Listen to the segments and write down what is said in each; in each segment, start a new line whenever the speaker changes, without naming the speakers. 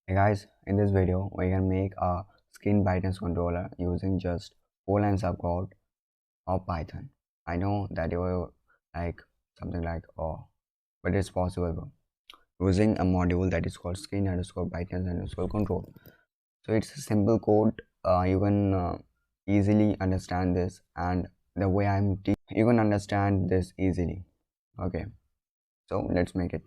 Hey guys, in this video we can make a screen brightness controller using just 4 lines of code of Python. I know that you will like something like oh, but it's possible using a module that is called screen underscore brightness underscore control. So it's a simple code. You can easily understand this, and the way you can understand this easily. Okay, so let's make it.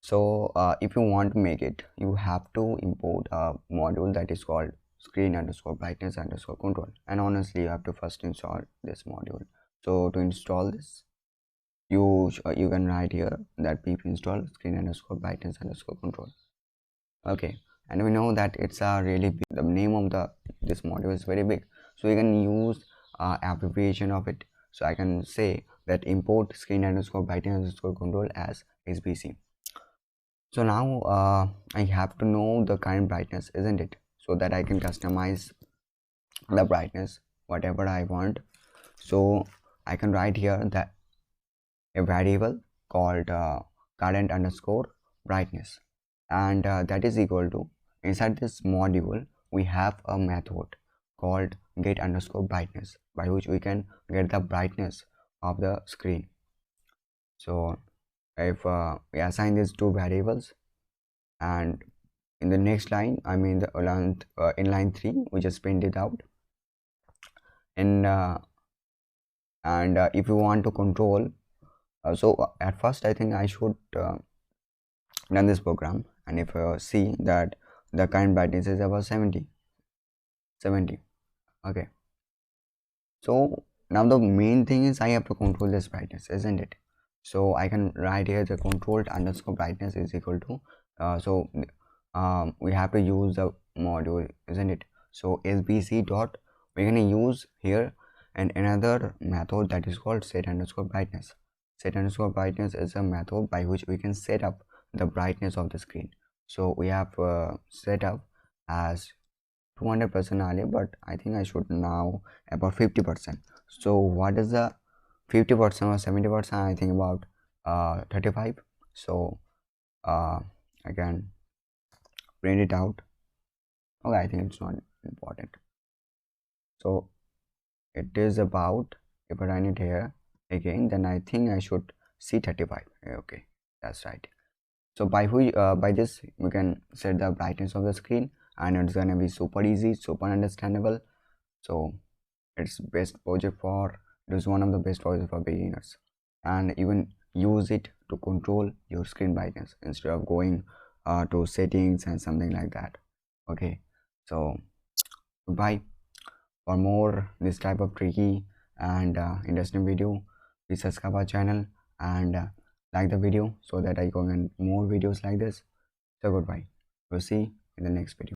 So if you want to make it, you have to import a module that is called screen underscore brightness underscore control, and honestly you have to first install this module. So to install this, you can write here that pip install screen underscore brightness underscore control. Okay, and we know that it's a really big, the name of this module is very big, so you can use abbreviation of it. So I can say that import screen underscore brightness underscore control as SBC. So now I have to know the current brightness, isn't it? So that I can customize the brightness whatever I want. So I can write here that a variable called current underscore brightness, and that is equal to, inside this module we have a method called get underscore brightness, by which we can get the brightness of the screen. So if we assign these two variables, and in the next line, I mean the in line 3 we just print it out. And if you want to control, at first I think I should run this program, and if you see that the current brightness is about 70. Okay, so now the main thing is I have to control this brightness, isn't it? So I can write here the controlled underscore brightness is equal to we have to use the module, isn't it? So sbc dot, we're gonna use here and another method that is called set underscore brightness. Set underscore brightness is a method by which we can set up the brightness of the screen. So we have set up as 200% earlier, but I think I should now about 50%. So what is the 50% or 70%? I think about 35. So I can print it out. Okay, I think it's not important. So it is about, if I run it here again, then I think I should see 35. Okay, that's right. So by this we can set the brightness of the screen, and it's gonna be super easy, super understandable. So it's best project for, it is one of the best projects for beginners, and even use it to control your screen brightness instead of going to settings and something like that. Okay, so goodbye. For more this type of tricky and interesting video, please subscribe our channel and like the video so that I can get more videos like this. So goodbye, we'll see in the next video.